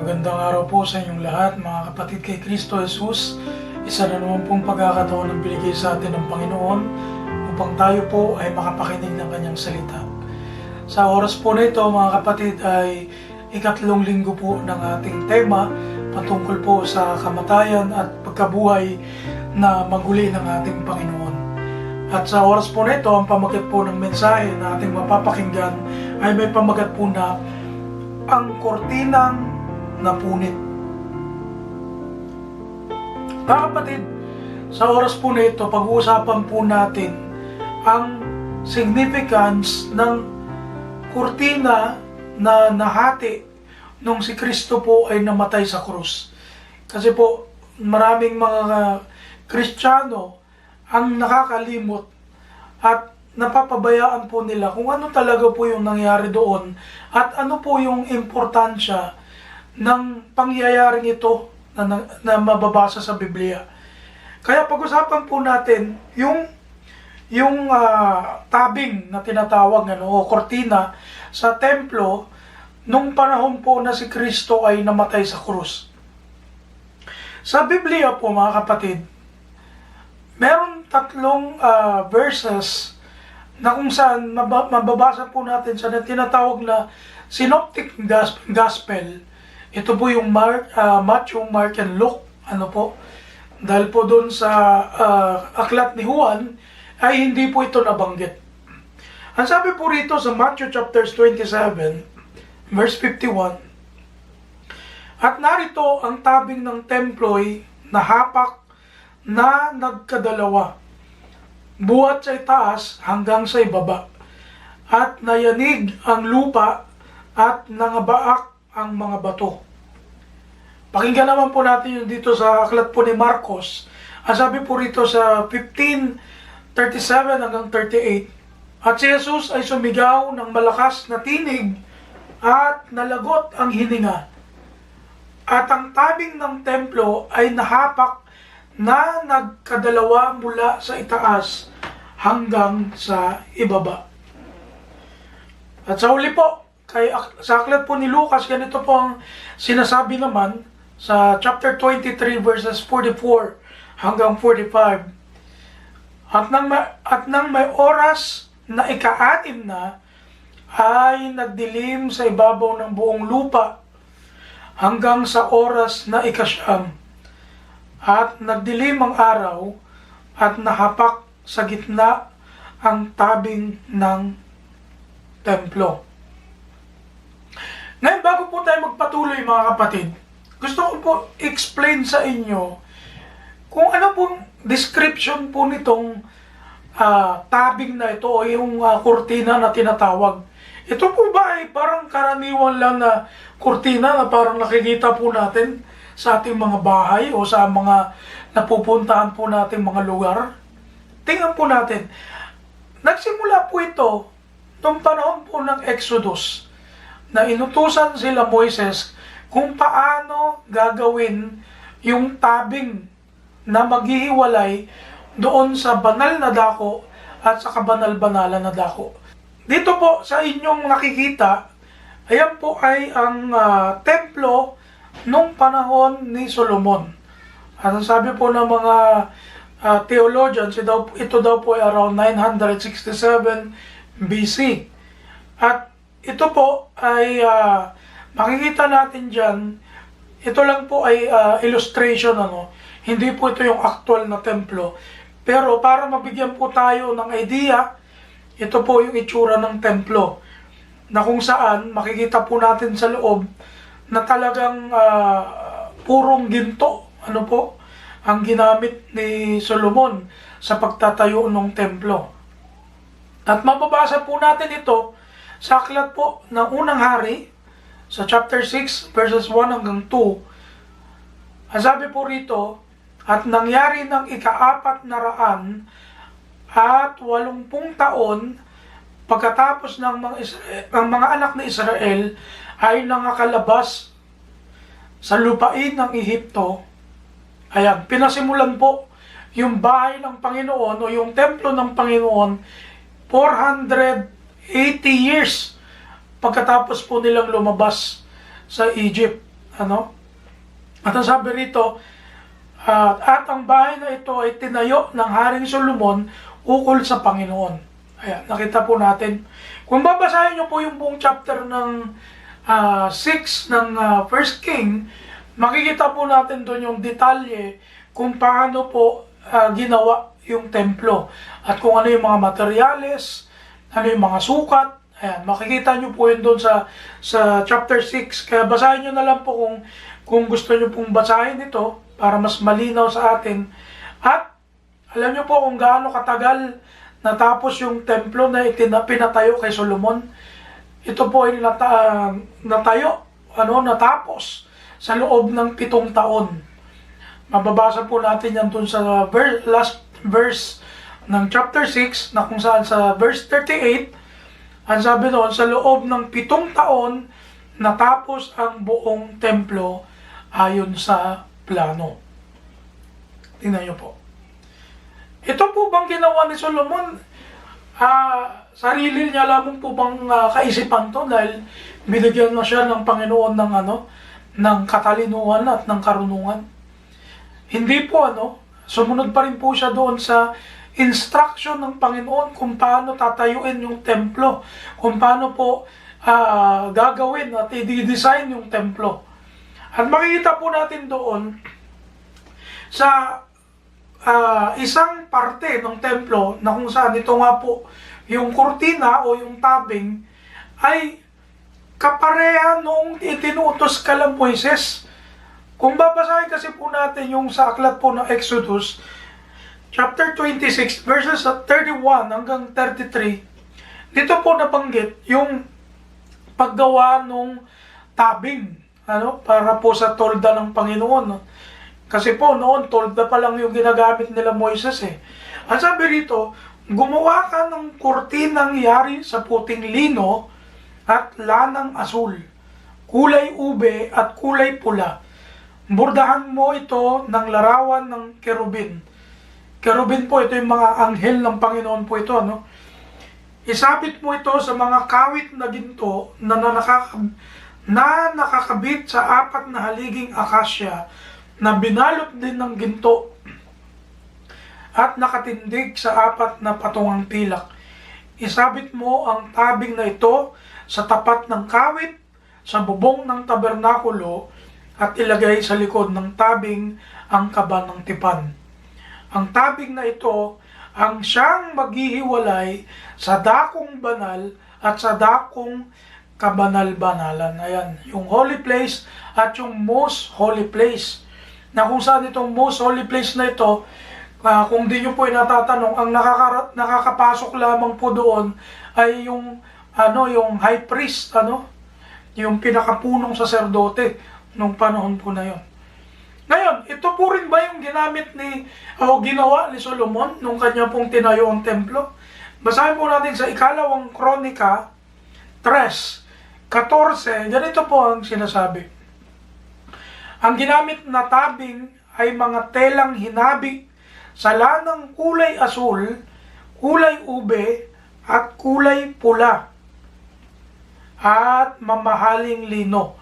Magandang araw po sa inyong lahat, mga kapatid kay Kristo Jesus. Isa na naman pong pagkakataon ang binigay sa atin ng Panginoon upang tayo po ay makapakinig ng Kanyang salita. Sa oras po na ito, mga kapatid, ay ikatlong linggo po ng ating tema patungkol po sa kamatayan at pagkabuhay na maguli ng ating Panginoon. At sa oras po na ito, ang pamagat po ng mensahe na ating mapapakinggan ay may pamagat po na ang kortinang napunit. Mga kapatid, sa oras po na ito, pag-uusapan po natin ang significance ng kurtina na nahati nung si Kristo po ay namatay sa krus. Kasi po, maraming mga Kristiyano ang nakakalimot at napapabayaan po nila kung ano talaga po yung nangyari doon at ano po yung importansya ng pangyayaring ito na mababasa sa Biblia. Kaya pag-usapan po natin yung tabing na tinatawag o kortina sa templo nung panahon po na si Kristo ay namatay sa krus. Sa Biblia po, mga kapatid, meron tatlong verses na kung saan mababasa po natin sa tinatawag na Synoptic Gospel. Ito po yung Matthew, Mark, and Luke. Dahil po doon sa aklat ni Juan, ay hindi po ito nabanggit. Ang sabi po rito sa Matthew chapter 27, verse 51, at narito ang tabing ng templo'y nahapak na nagkadalawa, buhat sa itaas hanggang sa ibaba, at nayanig ang lupa at nangabaak ang mga bato. Pakinggan naman po natin yung dito sa aklat po ni Marcos. Ang sabi po rito sa 15:37 hanggang 38, at si Jesus ay sumigaw ng malakas na tinig at nalagot ang hininga. At ang tabing ng templo ay nahapak na nagkadalawa mula sa itaas hanggang sa ibaba. At sa huli po, sa aklat po ni Lucas, ganito po ang sinasabi naman sa chapter 23 verses 44 hanggang 45. At nang may oras na ika-6 na, ay nagdilim sa ibabaw ng buong lupa hanggang sa oras na ika-9. At nagdilim ang araw at nahapak sa gitna ang tabing ng templo. Ngayon, bago po tayo magpatuloy, mga kapatid, gusto ko po explain sa inyo kung ano pong description po nitong tabing na ito o yung kurtina na tinatawag. Ito po ba ay parang karaniwan lang na kurtina na parang nakikita po natin sa ating mga bahay o sa mga napupuntahan po nating mga lugar? Tingnan po natin. Nagsimula po ito noong panahon po ng Exodus, na inutusan sila Moises kung paano gagawin yung tabing na maghihiwalay doon sa banal na dako at sa kabanal-banalan na dako. Dito po sa inyong nakikita, ayan po ay ang templo nung panahon ni Solomon. At ang sabi po ng mga theologians, ito daw po ay around 967 BC. At ito po ay makikita natin dyan, ito lang po ay illustration, hindi po ito yung actual na templo. Pero para mabigyan po tayo ng idea, ito po yung itsura ng templo, na kung saan makikita po natin sa loob na talagang purong ginto, ang ginamit ni Solomon sa pagtatayo ng templo. At mababasa po natin ito sa aklat po ng Unang Hari, sa chapter 6, verses 1 hanggang 2, ang sabi po rito, at nangyari ng ika-480 taon, pagkatapos ng mga anak ni Israel ay nangakalabas sa lupain ng Ehipto, ayan, pinasimulan po yung bahay ng Panginoon o yung templo ng Panginoon 480 years pagkatapos po nilang lumabas sa Egypt. Ano? At ang sabi rito, at ang bahay na ito ay tinayo ng Haring Solomon ukol sa Panginoon. Ayan, nakita po natin. Kung babasahin nyo po yung buong chapter ng 6 ng First King, makikita po natin doon yung detalye kung paano po ginawa yung templo. At kung ano yung mga materyales, ano yung mga sukat. Ayan, makikita nyo po yun doon sa chapter 6. Kaya basahin nyo na lang po kung gusto nyo pong basahin ito para mas malinaw sa atin. At alam nyo po kung gaano katagal natapos yung templo na pinatayo kay Solomon. Ito po ay natapos sa loob ng 7 taon. Mababasa po natin yan dun sa last verse ng chapter 6 na kung saan sa verse 38, ang sabi doon, sa loob ng 7 taon natapos ang buong templo ayon sa plano. Tingnan nyo po. Ito po bang ginawa ni Solomon? Sarili niya lamang po bang kaisipan to dahil binigyan na siya ng Panginoon ng katalinuhan at ng karunungan? Hindi po sumunod pa rin po siya doon sa instruction ng Panginoon kung paano tatayuin yung templo, kung paano po gagawin at i-design yung templo. At makikita po natin doon sa isang parte ng templo na kung saan ito nga po yung kurtina o yung tabing ay kapareha noong itinuutos kala Moises. Kung babasahin kasi po natin yung sa aklat po ng Exodus chapter 26 verses 31 hanggang 33, dito po nabanggit yung paggawa ng tabing para po sa tolda ng Panginoon. Kasi po noon, tolda pa lang yung ginagamit nila Moises eh. Ang sabi rito, gumawa ka ng kurtinang yari sa puting lino at lanang asul, kulay ube at kulay pula. Bordahan mo ito ng larawan ng kerubin. Kerubin po, ito yung mga anghel ng Panginoon po ito. Isabit mo ito sa mga kawit na ginto na nakakabit sa 4 na haliging akasya na binalot din ng ginto at nakatindig sa 4 na patungang pilak. Isabit mo ang tabing na ito sa tapat ng kawit, sa bubong ng tabernakulo, at ilagay sa likod ng tabing ang kaba ng tipan. Ang tabing na ito ang siyang maghihiwalay sa dakong banal at sa dakong kabanal-banalan. Ayan, yung holy place at yung most holy place. Na kung saan itong most holy place na ito, kung di nyo po natatanong, ang nakakapasok lamang po doon ay yung high priest, yung pinakapunong saserdote nung panahon po na yon. Ngayon, ito po rin ba yung ginawa ni Solomon nung kanya pong tinayo ang templo? Basahin po natin sa ikalawang Kronika 3:14, ganito po ang sinasabi. Ang ginamit na tabing ay mga telang hinabi sa lanang kulay asul, kulay ube, at kulay pula, at mamahaling lino.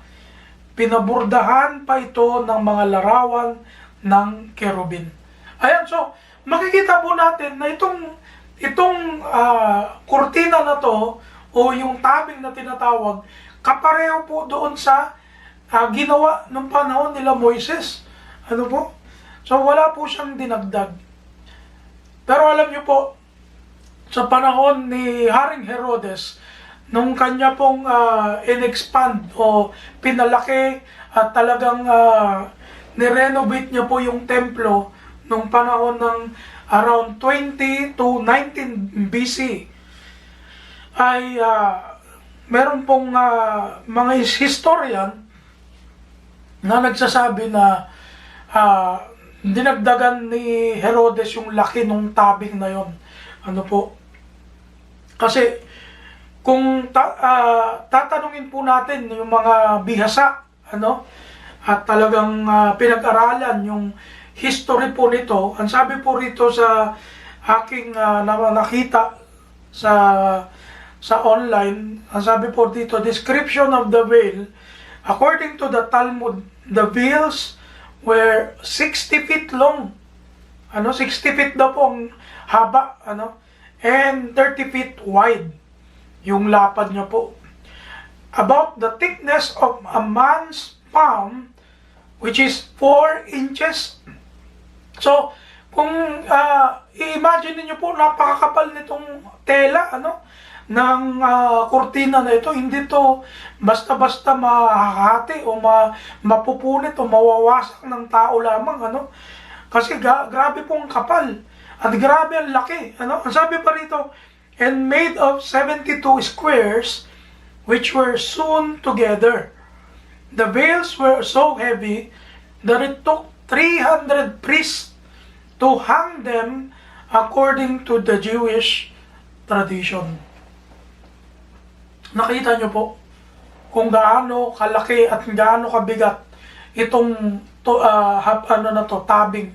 Pinabordahan pa ito ng mga larawan ng kerubin. Ayan, so makikita po natin na itong kurtina na to o yung tabing na tinatawag, kapareho po doon sa ginawa nung panahon nila Moises. So wala po siyang dinagdag. Pero alam niyo po, sa panahon ni Haring Herodes, nung kanya pong in-expand o pinalaki at talagang nirenovate niya po yung templo nung panahon ng around 20 to 19 BC, ay meron pong mga historian na nagsasabi na dinagdagan ni Herodes yung laki ng tabing na yon. Kasi kung tatanungin po natin yung mga bihasa, at talagang pinag-aralan yung history po nito, ang sabi po rito sa aking nakita sa online, ang sabi po dito, description of the veil According to the Talmud, the veils were 60 feet long. 60 feet daw po ang haba, and 30 feet wide yung lapad niya po. About the thickness of a man's palm, which is 4 inches. So, kung i-imagine niyo po, napakakapal nitong tela, ng kurtina na ito, hindi to basta-basta mahahati o mapupunit o mawawasak ng tao lamang, kasi grabe pong kapal at grabe ang laki, Ang sabi pa rito, and made of 72 squares which were sewn together. The veils were so heavy that it took 300 priests to hang them according to the Jewish tradition. Nakita nyo po kung gaano kalaki at gaano kabigat itong tabing.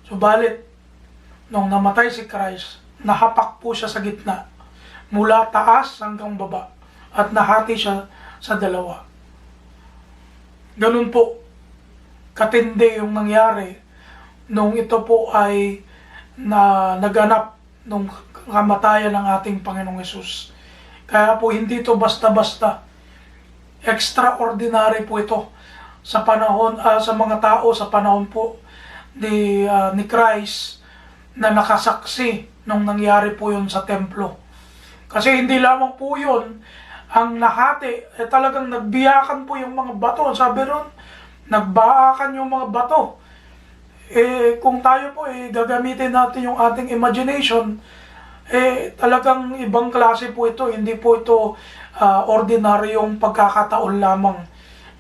Subalit, nung namatay si Christ, nahapak po siya sa gitna, mula taas hanggang baba, at nahati siya sa dalawa. Ganun po, katindi yung nangyari nung ito po ay naganap nung kamatayan ng ating Panginoong Hesus. Kaya po hindi ito basta-basta. Extraordinary po ito sa panahon, sa mga tao sa panahon po ni Christ na nakasaksi nung nangyari po yun sa templo. Kasi hindi lamang po yun ang nahati, talagang nagbiyakan po yung mga bato. Sabi ron, nagbaakan yung mga bato. Kung tayo po gagamitin natin yung ating imagination, talagang ibang klase po ito. Hindi po ito ordinaryong pagkakataon lamang.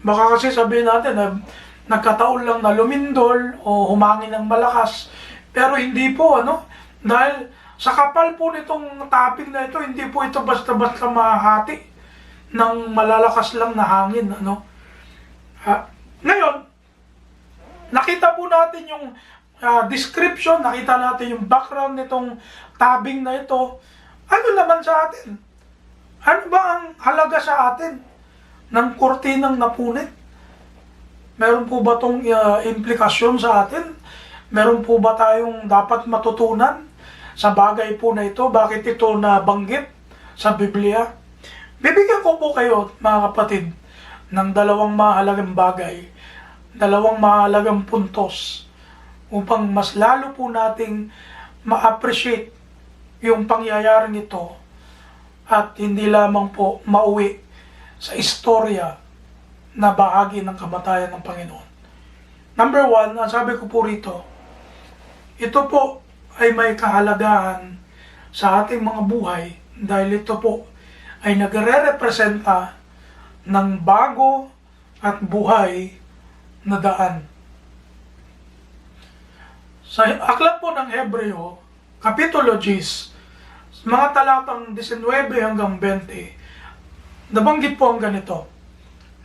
Baka kasi sabihin natin na nagkataon lang na lumindol o humangin ng malakas. Pero hindi po, dahil sa kapal po nitong topping na ito, hindi po ito basta-basta mahahati ng malalakas lang na hangin, Ngayon, nakita po natin yung description, nakita natin yung background nitong tabing na ito. Ano naman sa atin? Ano ba ang halaga sa atin ng kurtinang napunit? Meron po ba itong implikasyon sa atin? Meron po ba tayong dapat matutunan sa bagay po na ito? Bakit ito nabanggit sa Biblia? Bibigyan ko po kayo, mga kapatid, ng dalawang mahalagang bagay, dalawang mahalagang puntos, upang mas lalo po nating ma-appreciate yung pangyayaring ito at hindi lamang po mauwi sa istorya na bahagi ng kamatayan ng Panginoon. Number 1, ang sabi ko po rito, ito po ay may kahalagahan sa ating mga buhay dahil ito po ay nagre-representa ng bago at buhay na daan. Sa aklat po ng Hebreo, Kapitulo 10, mga talatang 19 hanggang 20, nabanggit po ang ganito.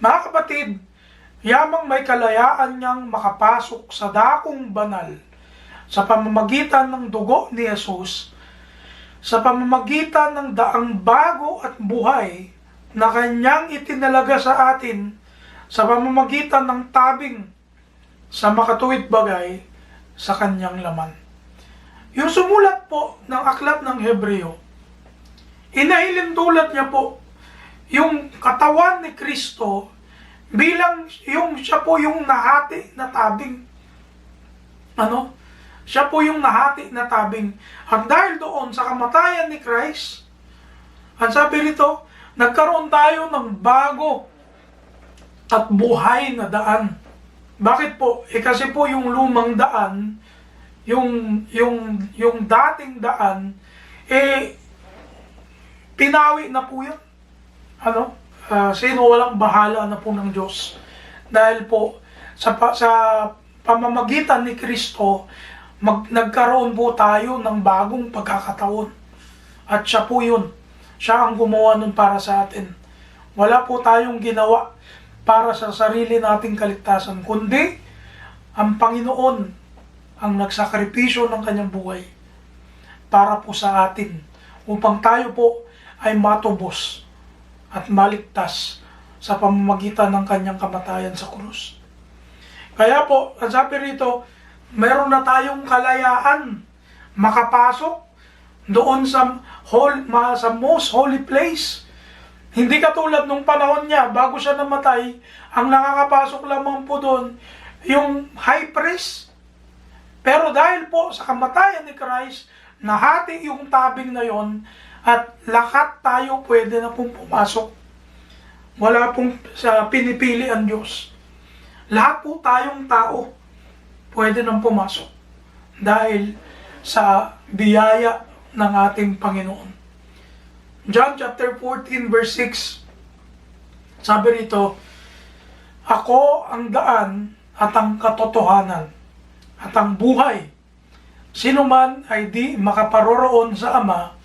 Mga kapatid, yamang may kalayaan niyang makapasok sa dakong banal sa pamamagitan ng dugo ni Jesus, sa pamamagitan ng daang bago at buhay na kanyang itinalaga sa atin, sa pamamagitan ng tabing sa makatuwid bagay sa kanyang laman. Yung sumulat po ng aklat ng Hebreo, inahilintulad niya po yung katawan ni Kristo bilang siya po yung nahati na tabing. Siya po yung nahati na tabing. At dahil doon sa kamatayan ni Christ, ang sabi rito, nagkaroon tayo ng bago at buhay na daan. Bakit po? Kasi po yung lumang daan, yung dating daan, pinawi na po yun. Sino walang bahala na po ng Diyos. Dahil po, sa pamamagitan ni Kristo, nagkaroon po tayo ng bagong pagkakataon. At siya po yun. Siya ang gumawa nun para sa atin. Wala po tayong ginawa para sa sarili nating kaligtasan, kundi ang Panginoon ang nagsakripisyo ng kanyang buhay para po sa atin, upang tayo po ay matubos at maligtas sa pamamagitan ng kanyang kamatayan sa krus. Kaya po, ang sabi rito, meron na tayong kalayaan makapasok doon sa most holy place. Hindi katulad nung panahon niya, bago siya namatay, ang nakakapasok lamang po doon, yung high priest. Pero dahil po sa kamatayan ni Christ, nahati yung tabing na yon at lahat tayo pwede na pong pumasok. Wala pong pinipili ang Diyos. Lahat po tayong tao pwede nang pumasok dahil sa biyaya ng ating Panginoon. John chapter 14 verse 6, sabi rito, "Ako ang daan at ang katotohanan at ang buhay. Sino man ay di makaparoroon sa Ama,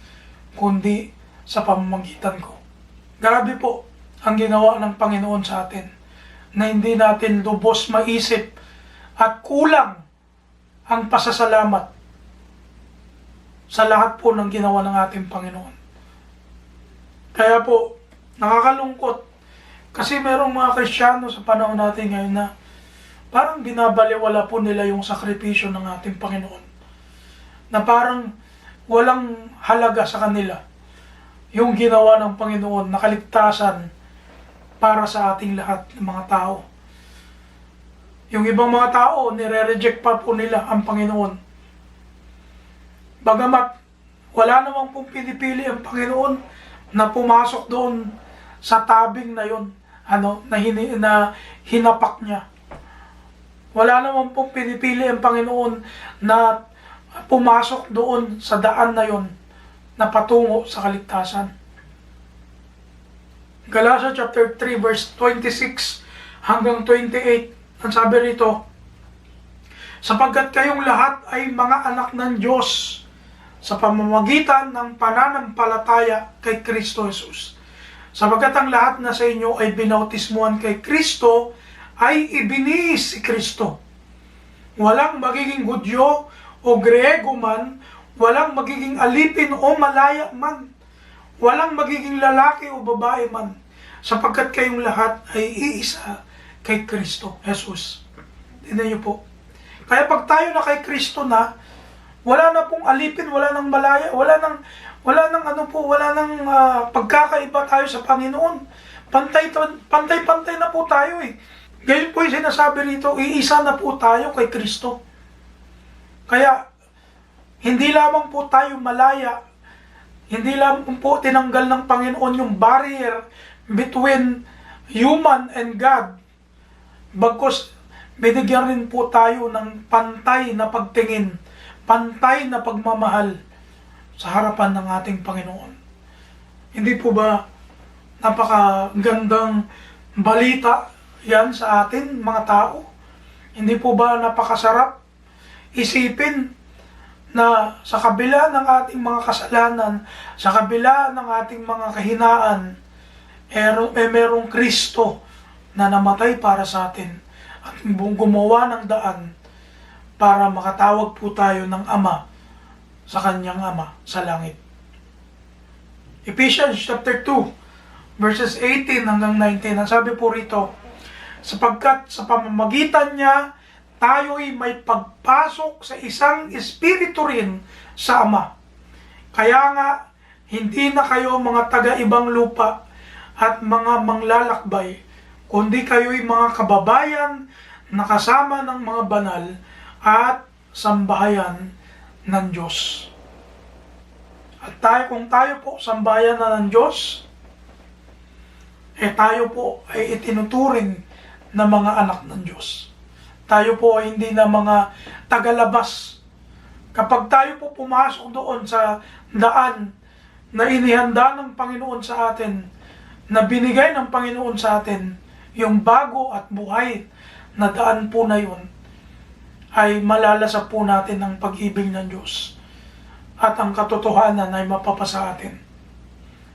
kundi sa pamamagitan ko." Grabe po ang ginawa ng Panginoon sa atin, na hindi natin lubos maisip at kulang ang pasasalamat sa lahat po ng ginawa ng ating Panginoon. Kaya po, nakakalungkot kasi merong mga Kristiyano sa panahon natin ngayon na parang binabaliwala po nila yung sakripisyo ng ating Panginoon. Na parang walang halaga sa kanila yung ginawa ng Panginoon na kaligtasan para sa ating lahat ng mga tao. Yung ibang mga tao, nire-reject pa po nila ang Panginoon. Bagamat wala namang pong pinipili ang Panginoon na pumasok doon sa tabing na yon, na hinapak niya. Wala namang pong pinipili ang Panginoon na pumasok doon sa daan na yon na patungo sa kaligtasan. Galatians chapter 3 verse 26 hanggang 28, ang sabi rito, "Sapagkat kayong lahat ay mga anak ng Diyos sa pamamagitan ng pananampalataya kay Kristo Jesus. Sapagkat ang lahat na sa inyo ay binautismuhan kay Kristo, ay ibinihis si Kristo. Walang magiging Hudyo o Griego man, walang magiging alipin o malaya man, walang magiging lalaki o babae man, sapagkat kayong lahat ay iisa kay Kristo Jesus." Tingnan niyo po. Kaya pag tayo na kay Kristo na, wala na pong alipin, wala nang malaya, wala nang pagkakaiba tayo sa Panginoon. Pantay-pantay na po tayo eh. Ganyan po yung sinasabi rito, iisa na po tayo kay Kristo. Kaya, hindi lamang po tayo malaya, hindi lamang po tinanggal ng Panginoon yung barrier between human and God. Bagkus, binigyan rin po tayo ng pantay na pagtingin, pantay na pagmamahal sa harapan ng ating Panginoon. Hindi po ba napakagandang balita yan sa atin, mga tao? Hindi po ba napakasarap isipin na sa kabila ng ating mga kasalanan, sa kabila ng ating mga kahinaan, merong Kristo na namatay para sa atin at gumawa ng daan para makatawag po tayo ng Ama sa kanyang Ama sa langit. Ephesians chapter 2 verses 18 hanggang 19, ang sabi po rito, "Sapagkat sa pamamagitan niya, tayo'y may pagpasok sa isang espiritu rin sa Ama. Kaya nga, hindi na kayo mga taga-ibang lupa at mga manglalakbay, kundi kayo'y mga kababayan na kasama ng mga banal at sambahayan ng Diyos." At kung tayo po sambahayan na ng Diyos, tayo po ay itinuturing na mga anak ng Diyos. Tayo po ay hindi na mga tagalabas. Kapag tayo po pumasok doon sa daan na inihanda ng Panginoon sa atin, na binigay ng Panginoon sa atin, yung bago at buhay na daan po na yun, ay malalasap po natin ang pag-ibig ng Diyos at ang katotohanan ay mapapasa atin.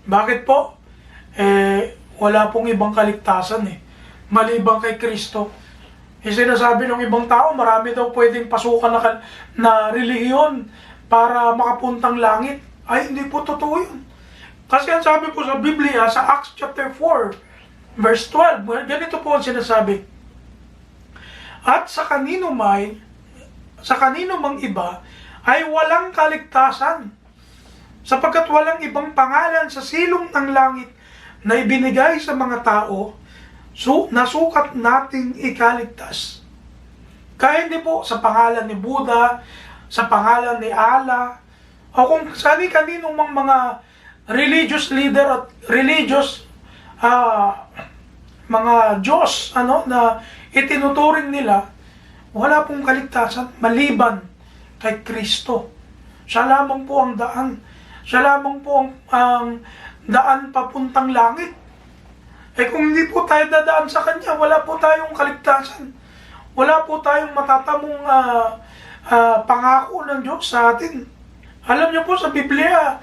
Bakit po? Wala pong ibang kaligtasan maliban kay Kristo. Sinasabi ng ibang tao, marami daw pwedeng pasukan na relihiyon para makapuntang langit. Ay, hindi po totoo yun. Kasi ang sabi po sa Biblia, sa Acts chapter 4, verse 12, ganito po ang sinasabi. At sa kanino mang iba ay walang kaligtasan, sapagkat walang ibang pangalan sa silong ng langit na ibinigay sa mga tao na sukat nating ikaligtas. Kaya hindi po sa pangalan ni Buddha, sa pangalan ni Allah, o kung kaninong mga religious leader at religious mga Diyos na itinuturing nila, wala pong kaligtasan maliban kay Kristo. Siya lamang po ang daan. Siya lamang po ang daan papuntang langit. Kung hindi po tayo dadaan sa Kanya, wala po tayong kaligtasan. Wala po tayong matatamong pangako ng Diyos sa atin. Alam niyo po sa Biblia,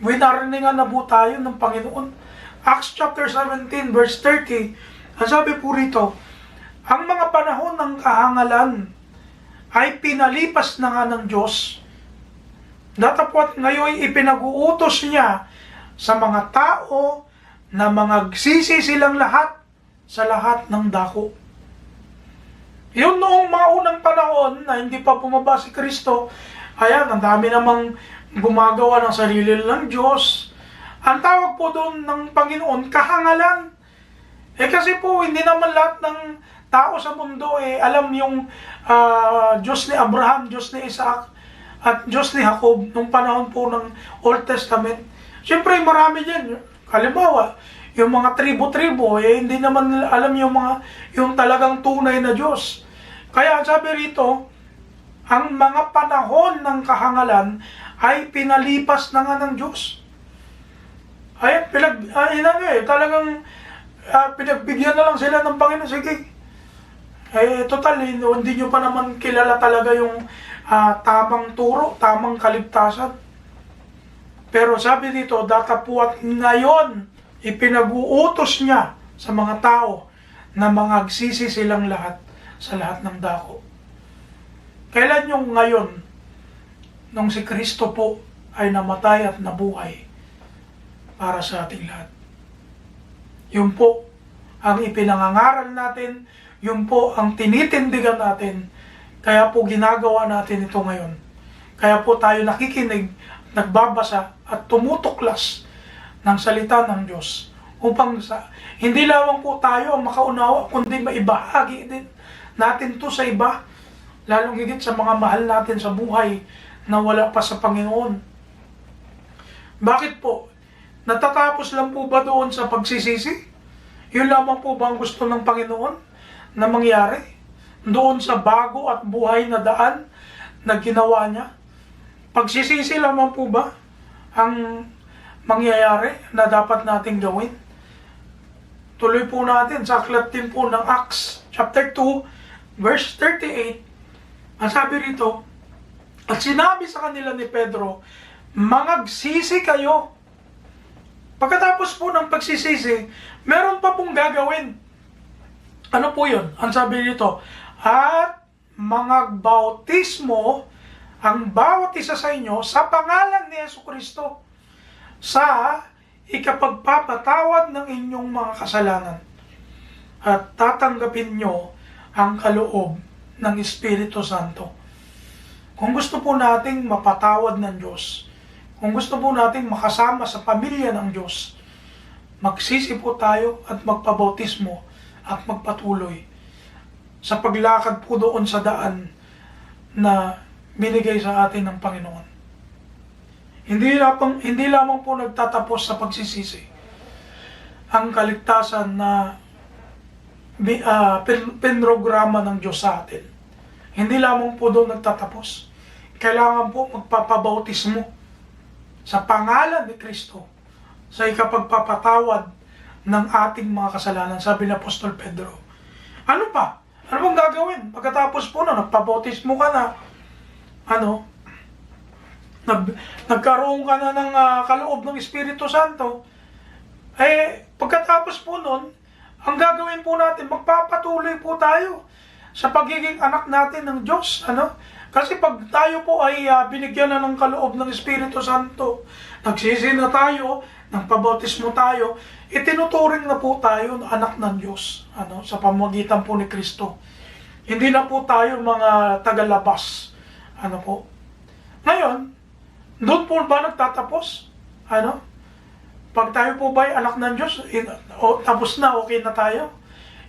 winariningan na po tayo ng Panginoon. Acts chapter 17 verse 30, ang sabi po rito, ang mga panahon ng kahangalan ay pinalipas na nga ng Diyos. Datapwat ngayon ipinag-uutos niya sa mga tao na magsisi silang lahat sa lahat ng dako. Yun noong mga unang panahon na hindi pa bumaba si Kristo, ayan, ang dami namang gumagawa ng sarili ng Diyos. Ang tawag po doon ng Panginoon, kahangalan. Kasi po, hindi naman lahat ng tao sa mundo alam yung Diyos ni Abraham, Diyos ni Isaac, at Diyos ni Jacob nung panahon po ng Old Testament. Siyempre, marami dyan. Halimbawa, yung mga tribo-tribo, hindi naman alam yung talagang tunay na Diyos. Kaya sabi rito, ang mga panahon ng kahangalan ay pinalipas na nga ng Diyos. Talagang pinagbigyan na lang sila ng Panginoon. Sige, total, hindi nyo pa naman kilala talaga yung tamang turo, tamang kaligtasan. Pero sabi dito, datapuat ngayon, ipinag-uutos niya sa mga tao na magsisi silang lahat sa lahat ng dako. Kailan yung ngayon, nung si Kristo po ay namatay at nabuhay para sa ating lahat. Yun po ang ipinangangaral natin, yun po ang tinitindigan natin, kaya po ginagawa natin ito ngayon. Kaya po tayo nakikinig, nagbabasa at tumutuklas ng salita ng Diyos upang hindi lamang po tayo ang makaunawa, kundi maibahagi din natin to sa iba, lalong higit sa mga mahal natin sa buhay na wala pa sa Panginoon. Bakit po? Natatapos lang po ba doon sa pagsisisi? Yun lamang po ba ang gusto ng Panginoon na mangyari? Doon sa bago at buhay na daan na ginawa niya? Pagsisisi lamang po ba ang mangyayari na dapat nating gawin? Tuloy po natin sa aklat din po ng Acts chapter 2 verse 38. Ang sabi rito, at sinabi sa kanila ni Pedro, magsisi kayo. Pagkatapos po ng pagsisisi, meron pa pong gagawin. Ano po yun? Ang sabi dito, at magbautismo ang bawat isa sa inyo sa pangalan ni Jesucristo sa ikapagpapatawad ng inyong mga kasalanan at tatanggapin nyo ang kaloob ng Espiritu Santo. Kung gusto po nating mapatawad ng Diyos, kung gusto po nating makasama sa pamilya ng Diyos, magsisi po tayo at magpabautismo at magpatuloy sa paglakad po doon sa daan na binigay sa atin ng Panginoon. Hindi lamang po nagtatapos sa pagsisisi ang kaligtasan na pinrograma ng Diyos sa atin. Hindi lamang po doon nagtatapos. Kailangan po magpapabautismo sa pangalan ni Kristo sa ikapagpapatawad ng ating mga kasalanan, sabi ni Apostol Pedro. Ano pa? Ano bang gagawin? Pagkatapos po na, nagpabautismo ka na, nagkaroon ka na ng kaloob ng Espiritu Santo, pagkatapos po nun, ang gagawin po natin, magpapatuloy po tayo sa pagiging anak natin ng Diyos. Kasi pag tayo po ay binigyan na ng kaloob ng Espiritu Santo, nagsisi na tayo, nagpabautismo tayo, itinuturing na po tayo na anak ng Diyos, sa pamamagitan po ni Kristo. Hindi na po tayo mga tagalabas. Po. Ngayon, doon po ba nagtatapos? Pag tayo po ba ay anak ng Diyos, tapos na, okay na tayo?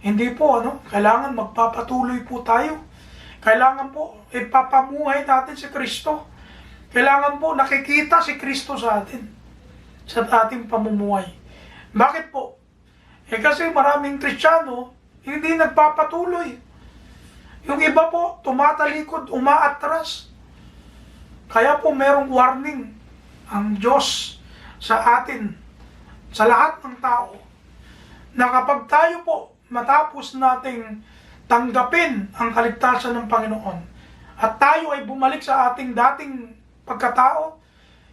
Hindi po, kailangan magpapatuloy po tayo. Kailangan po, ipapamuhay natin si Kristo. Kailangan po, nakikita si Kristo sa atin, sa ating pamumuhay. Bakit po? Kasi maraming Kristiyano, hindi nagpapatuloy. Yung iba po, tumatalikod, umaatras. Kaya po merong warning ang Diyos sa atin, sa lahat ng tao, na kapag tayo po matapos nating tanggapin ang kaligtasan ng Panginoon at tayo ay bumalik sa ating dating pagkatao,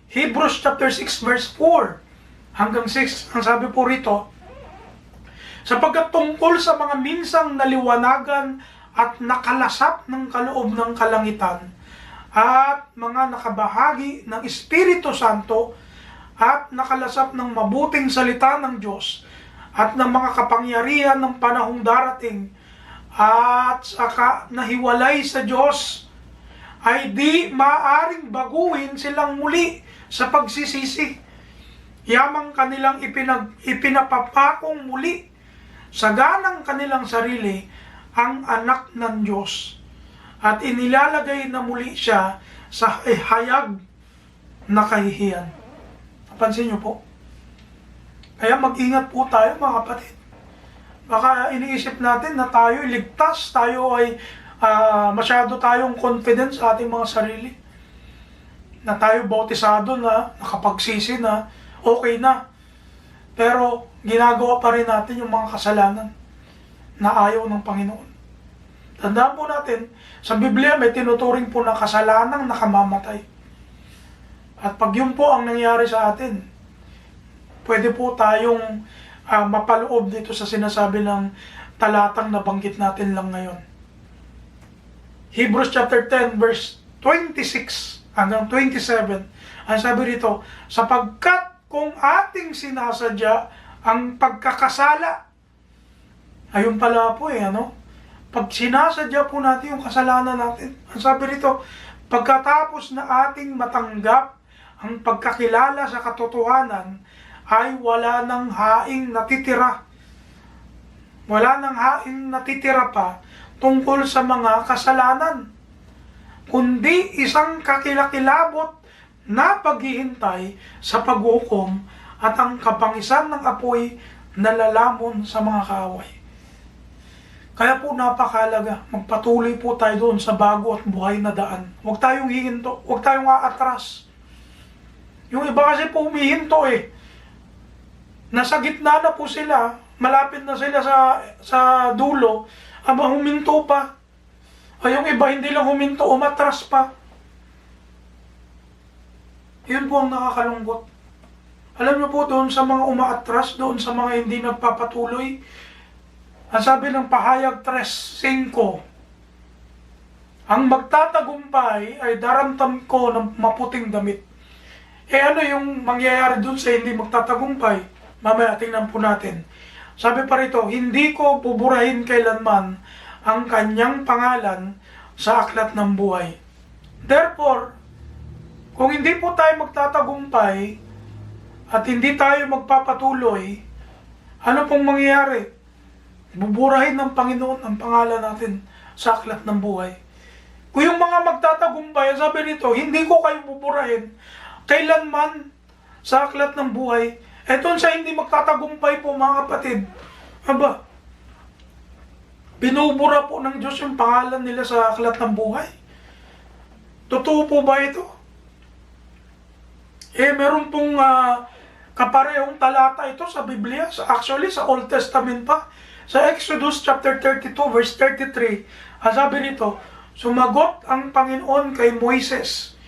Hebrews chapter 6 verse 4 hanggang 6, ang sabi po rito, sapagkat tungkol sa mga minsang naliwanagan at nakalasap ng kaloob ng kalangitan at mga nakabahagi ng Espiritu Santo at nakalasap ng mabuting salita ng Diyos at ng mga kapangyarihan ng panahong darating at saka nahiwalay sa Diyos, ay di maaring baguhin silang muli sa pagsisisi. Yamang kanilang ipinapapakong muli sa ganang kanilang sarili ang anak ng Diyos at inilalagay na muli siya sa hayag na kahihiyan. Napansin niyo po? Kaya mag-ingat po tayo mga kapatid. Baka iniisip natin na tayo ligtas, tayo ay masyado tayong confident sa ating mga sarili. Na tayo bautisado na, nakapagsisi na, okay na. Pero ginagawa pa rin natin yung mga kasalanan na ayaw ng Panginoon. Tandaan po natin, sa Biblia may tinuturing po na kasalanang nakamamatay. At pag yun po ang nangyari sa atin, pwede po tayong mapaloob dito sa sinasabi ng talatang nabanggit natin lang ngayon. Hebrews chapter 10 verse 26 hanggang 27. Ang sabi rito, sapagkat kung ating sinasadya ang pagkakasala, ayun pala po pag sinasadya po natin yung kasalanan natin, ang sabi rito, pagkatapos na ating matanggap ang pagkakilala sa katotohanan, ay wala nang haing natitira. Wala nang haing natitira pa tungkol sa mga kasalanan, kundi isang kakilakilabot na paghihintay sa paghukom at ang kapangisan ng apoy na lalamon sa mga kaaway. Kaya po napakalaga, magpatuloy po tayo doon sa bago at buhay na daan. Huwag tayong hihinto, huwag tayong aatras. Yung iba kasi po humihinto nasa gitna na po sila, malapit na sila sa dulo, aba huminto pa. Ay yung iba hindi lang huminto, umatras pa. Yun po ang nakakalungkot. Alam niyo po doon sa mga umaatras, doon sa mga hindi nagpapatuloy, ang sabi ng pahayag 3:5, ang magtatagumpay ay daramtam ko ng maputing damit. Ano yung mangyayari doon sa hindi magtatagumpay? Mamaya tingnan po natin. Sabi pa rito, hindi ko buburahin kailanman ang kanyang pangalan sa aklat ng buhay. Therefore, kung hindi po tayo magtatagumpay at hindi tayo magpapatuloy, ano pong mangyayari? Buburahin ng Panginoon ang pangalan natin sa aklat ng buhay. Kung yung mga magtatagumpay, sabi nito, hindi ko kayo buburahin kailanman sa aklat ng buhay. Eto sa hindi magtatagumpay po mga kapatid, binubura po ng Diyos yung pangalan nila sa aklat ng buhay. Totoo po ba ito? Meron pong kaparehong talata ito sa Biblia, actually sa Old Testament pa. Sa Exodus chapter 32 verse 33, ang sabi nito, sumagot ang Panginoon kay Moises,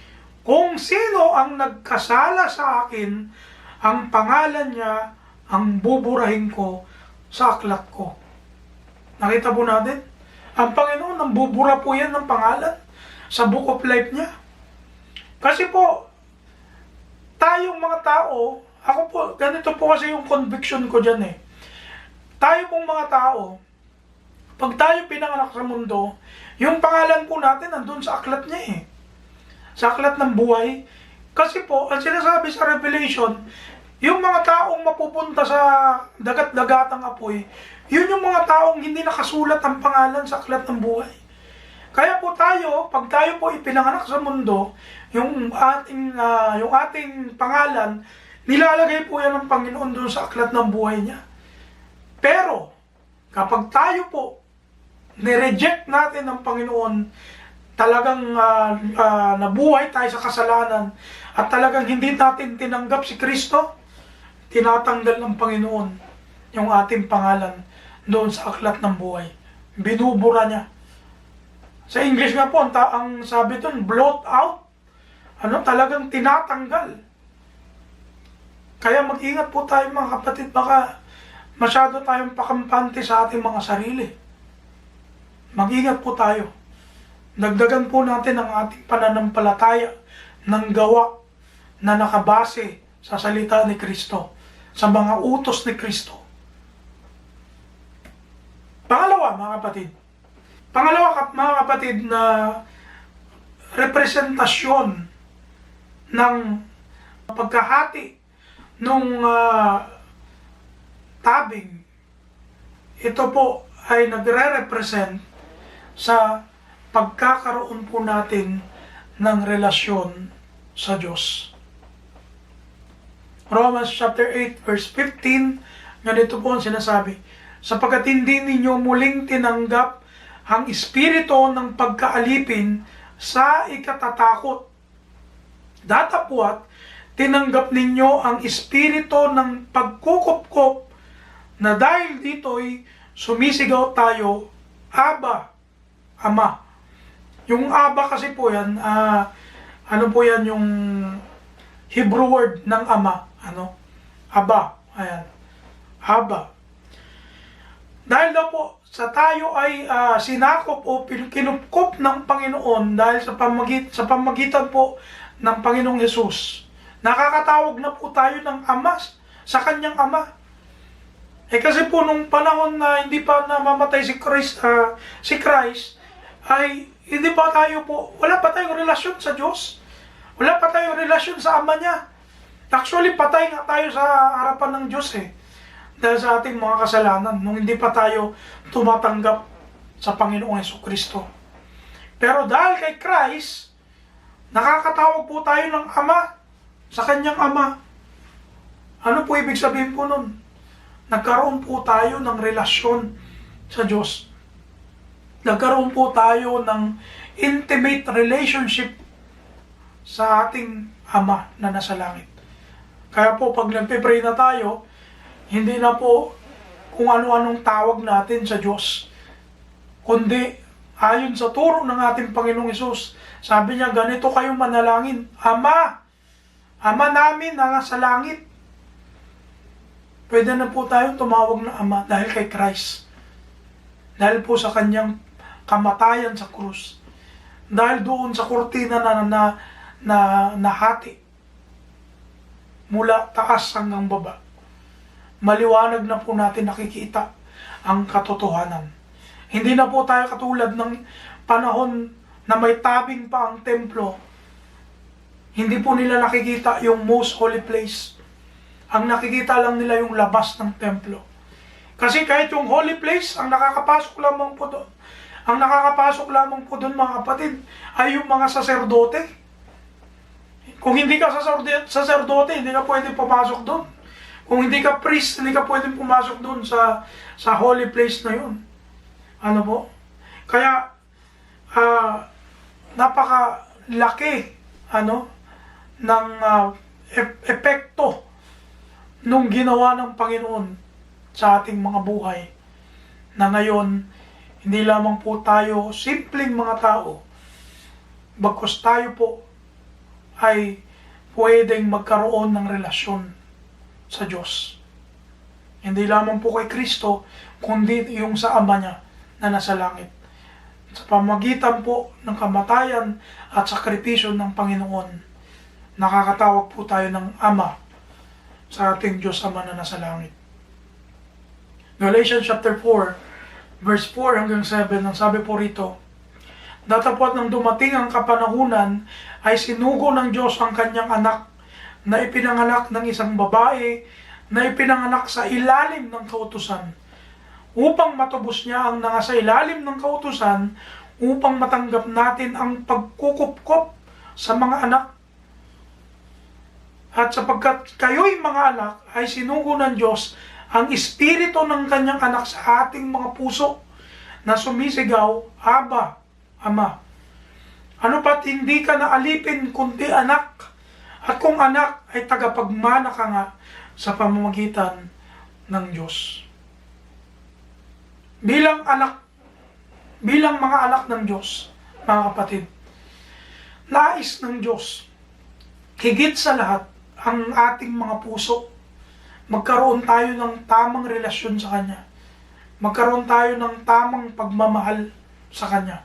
kung sino ang nagkasala sa akin, ang pangalan niya ang buburahin ko sa aklat ko. Nakita po natin? Ang Panginoon, ang bubura po yan ng pangalan sa book of life niya. Kasi po, tayong mga tao, Ako po, ganito po kasi yung conviction ko dyan eh. Tayo pong mga tao, pag tayo pinanganak sa mundo, yung pangalan po natin nandun sa aklat niya eh. Sa aklat ng buhay. Kasi po, ang sinasabi sa Revelation, yung mga taong mapupunta sa dagat-dagatang apoy, yun yung mga taong hindi nakasulat ang pangalan sa aklat ng buhay. Kaya po tayo, pag tayo po ipinanganak sa mundo, yung ating pangalan, nilalagay po yan ng Panginoon doon sa aklat ng buhay niya. Pero, kapag tayo po, nireject natin ng Panginoon, talagang nabuhay tayo sa kasalanan, at talagang hindi natin tinanggap si Kristo, tinatanggal ng Panginoon yung ating pangalan doon sa aklat ng buhay. Binubura niya. Sa English nga po, ang sabi doon, blot out. Talagang tinatanggal. Kaya mag-ingat po tayo mga kapatid, baka masyado tayong pakampante sa ating mga sarili. Mag-ingat po tayo. Dagdagan po natin ang ating pananampalataya ng gawa na nakabase sa salita ni Kristo, sa mga utos ni Kristo. Pangalawa, mga kapatid. Mga kapatid, na representasyon ng pagkahati nung tabing. Ito po ay nagre-represent sa pagkakaroon po natin ng relasyon sa Diyos. Romans chapter 8 verse 15, ganito po ang sinasabi, sapagkat hindi ninyo muling tinanggap ang espiritu ng pagkaalipin sa ikatatakot. Datapwat, tinanggap ninyo ang espiritu ng pagkukupkop na dahil dito'y sumisigaw tayo, Aba, Ama. Yung Aba kasi po yan, ano po yan yung Hebrew word ng Ama, Aba, ayan, Aba. Dahil daw po, sa tayo ay sinakop o kinupkop ng Panginoon dahil sa pamagitan po ng Panginoong Hesus. Nakakatawag na po tayo ng Ama sa kanyang Ama. Kasi po nung panahon na hindi pa namamatay si Christ, ay hindi pa tayo po, wala pa tayong relasyon sa Diyos. Wala pa tayong relasyon sa Ama niya. Actually, patay nga tayo sa harapan ng Diyos dahil sa ating mga kasalanan, nung hindi pa tayo tumatanggap sa Panginoong Jesucristo. Pero dahil kay Christ, nakakatawag po tayo ng Ama sa kanyang Ama. Ano po ibig sabihin po nun? Nagkaroon po tayo ng relasyon sa Diyos. Nagkaroon po tayo ng intimate relationship sa ating Ama na nasa langit. Kaya po pag nagpe-pray na tayo, hindi na po kung ano-anong tawag natin sa Diyos, kundi ayon sa turo ng ating Panginoong Hesus. Sabi niya, ganito kayong manalangin, Ama, Ama namin na nasa langit. Pwede na po tayong tumawag na Ama dahil kay Christ. Dahil po sa kanyang kamatayan sa krus. Dahil doon sa kurtina na nahati mula taas hanggang baba. Maliwanag na po natin nakikita ang katotohanan. Hindi na po tayo katulad ng panahon na may tabing pa ang templo. Hindi po nila nakikita yung most holy place. Ang nakikita lang nila yung labas ng templo. Kasi kahit yung holy place, ang nakakapasok lamang po doon. Ang nakakapasok lamang po doon, mga kapatid, ay yung mga saserdote. Kung hindi ka saserdote, hindi ka pwede papasok doon. Kung hindi ka priest, hindi ka pwede pumasok doon sa holy place na yun. Ano po? Kaya, napakalaki, ng epekto nung ginawa ng Panginoon sa ating mga buhay. Na ngayon, hindi lamang po tayo simpleng mga tao, bagkus tayo po ay pwedeng magkaroon ng relasyon sa Diyos. Hindi lamang po kay Kristo, kundi yung sa Ama niya na nasa langit. Sa pamagitan po ng kamatayan at sakripisyo ng Panginoon, nakakatawag po tayo ng Ama sa ating Diyos Ama na nasa langit. Galatians chapter 4, verse 4 hanggang 7, ang sabi po rito, datapot nang dumating ang kapanahunan, ay sinugo ng Diyos ang kanyang anak, na ipinanganak ng isang babae, na ipinanganak sa ilalim ng kautusan, upang matubos niya ang nasa ilalim ng kautusan, upang matanggap natin ang pagkukupkop sa mga anak. At sapagkat kayo'y mga anak, ay sinugo ng Diyos ang espiritu ng kanyang anak sa ating mga puso, na sumisigaw, Aba, Ama. Ano pa't hindi ka naalipin kundi anak, at kung anak ay tagapagmana ka nga sa pamamagitan ng Diyos. Bilang mga anak ng Diyos, mga kapatid, nais ng Diyos, higit sa lahat, ang ating mga puso, magkaroon tayo ng tamang relasyon sa Kanya. Magkaroon tayo ng tamang pagmamahal sa Kanya.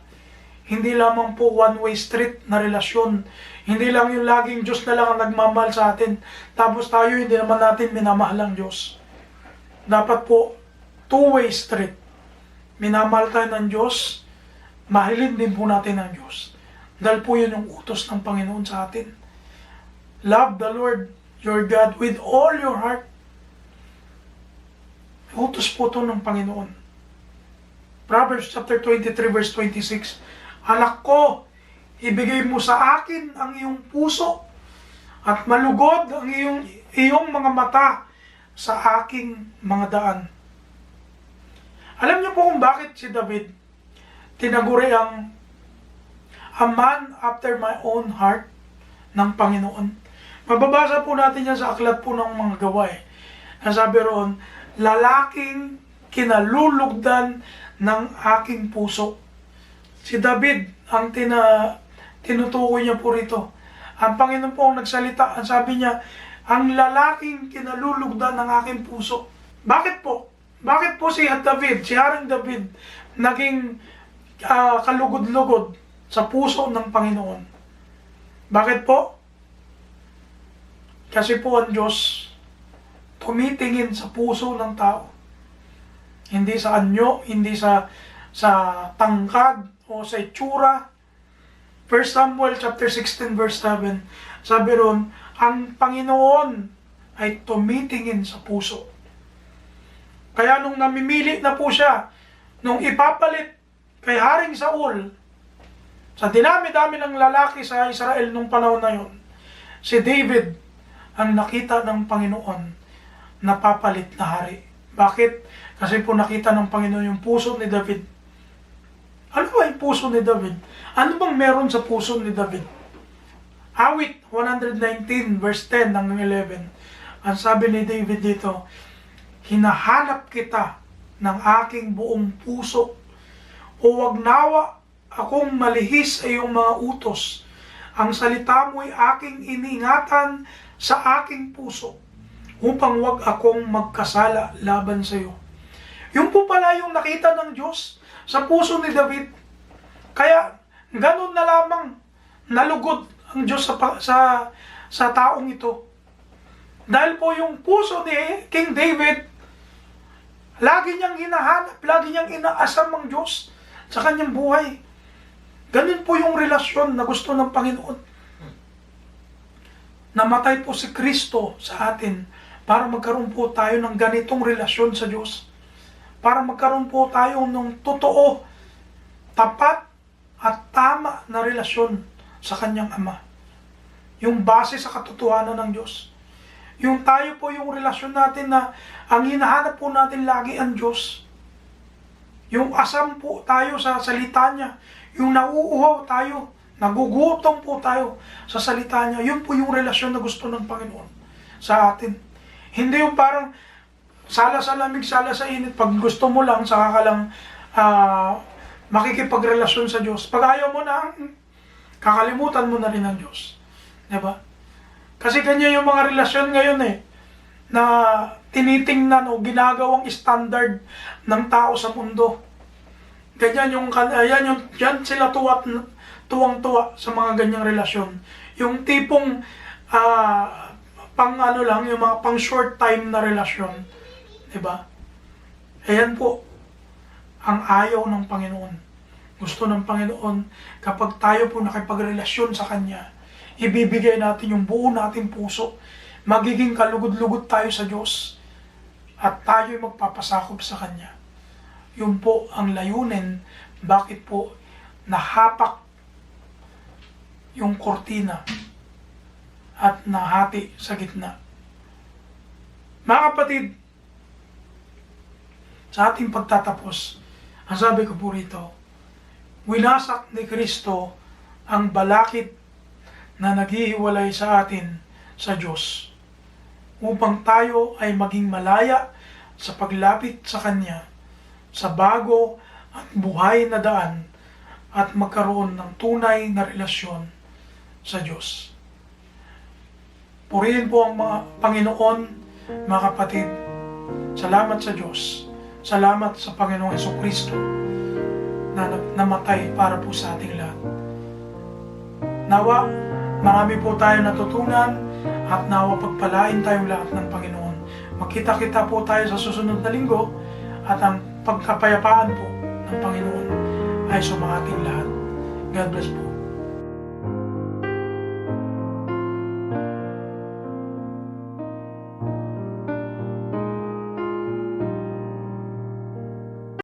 Hindi lamang po one-way street na relasyon. Hindi lang yung laging Diyos na lang ang nagmamahal sa atin. Tapos tayo hindi naman natin minamahal ang Diyos. Dapat po two-way street. Minamahal tayo ng Diyos, mahalin din po natin ang Diyos. Dahil po yun yung utos ng Panginoon sa atin. Love the Lord your God with all your heart. Utos po ito ng Panginoon. Proverbs chapter 23 verse 26. Anak ko, ibigay mo sa akin ang iyong puso at malugod ang iyong mga mata sa aking mga daan. Alam niyo po kung bakit si David tinaguri ang a man after my own heart ng Panginoon? Mababasa po natin yan sa aklat po ng mga gawa. Ang sabi roon, lalaking kinalulugdan ng aking puso. Si David, ang tinutukoy niya po rito. Ang Panginoon po ang nagsalita, ang sabi niya, ang lalaking kinalulugdan ng aking puso. Bakit po? Bakit po si David, si Haring David, naging kalugod-lugod sa puso ng Panginoon? Bakit po? Kasi po ang Diyos tumitingin sa puso ng tao. Hindi sa anyo, hindi sa tangkad o sa itsura. 1 Samuel chapter 16 verse 7, sabi ron, ang Panginoon ay tumitingin sa puso. Kaya nung namimili na po siya, nung ipapalit kay Haring Saul, sa dinami-dami ng lalaki sa Israel nung panahon na yun, si David ang nakita ng Panginoon na papalit na hari. Bakit? Kasi po nakita ng Panginoon yung puso ni David. Ano ba yung puso ni David? Ano bang meron sa puso ni David? Awit 119 verse 10 ng 11. Ang sabi ni David dito, hinahanap kita ng aking buong puso, o wag nawa akong malihis sa iyong mga utos. Ang salita mo'y aking iniingatan sa aking puso, upang wag akong magkasala laban sa iyo. Yung po pala yung nakita ng Diyos sa puso ni David. Kaya ganun na lamang nalugod ang Diyos sa taong ito. Dahil po yung puso ni King David, lagi niyang hinahanap, lagi niyang inaasam ang Diyos sa kanyang buhay. Ganun po yung relasyon na gusto ng Panginoon. Namatay po si Kristo sa atin para magkaroon po tayo ng ganitong relasyon sa Diyos. Para magkaroon po tayo ng totoo, tapat at tama na relasyon sa kanyang Ama. Yung base sa katotohanan ng Diyos. Yung tayo po yung relasyon natin na ang hinahanap po natin lagi ang Diyos. Yung asam po tayo sa salita niya. Yung nauuhaw tayo, nagugutom po tayo sa salita niya. Yun po yung relasyon na gusto ng Panginoon sa atin. Hindi yung parang sala sa lamig, sala sa init. Pag gusto mo lang, saka ka lang makikipagrelasyon sa Diyos. Pag ayaw mo na, kakalimutan mo na rin ang Diyos. Diba? Kasi ganyan yung mga relasyon ngayon na tinitingnan o ginagawang standard ng tao sa mundo. Ganyan yan sila tuwang-tuwa sa mga ganyang relasyon. Yung tipong pang ano lang, yung mga pang short time na relasyon. Diba? Ayan po ang ayaw ng Panginoon. Gusto ng Panginoon, kapag tayo po nakipagrelasyon sa Kanya, ibibigay natin yung buo nating puso, magiging kalugod-lugod tayo sa Diyos, at tayo'y magpapasakop sa Kanya. Yun po ang layunin, bakit po nahapak yung kortina at nahati sa gitna. Mga kapatid, sa ating pagtatapos, ang sabi ko po rito, winasak ni Kristo ang balakid na naghihiwalay sa atin sa Diyos, upang tayo ay maging malaya sa paglapit sa Kanya, sa bago at buhay na daan, at magkaroon ng tunay na relasyon sa Diyos. Purihin po ang mga Panginoon, mga kapatid. Salamat sa Diyos. Salamat sa Panginoong Jesucristo na namatay para po sa ating lahat. Nawa, marami po tayo natutunan at nawa pagpalain tayong lahat ng Panginoon. Magkita-kita po tayo sa susunod na linggo at ang pagkapayapaan po ng Panginoon ay sumating lahat. God bless po.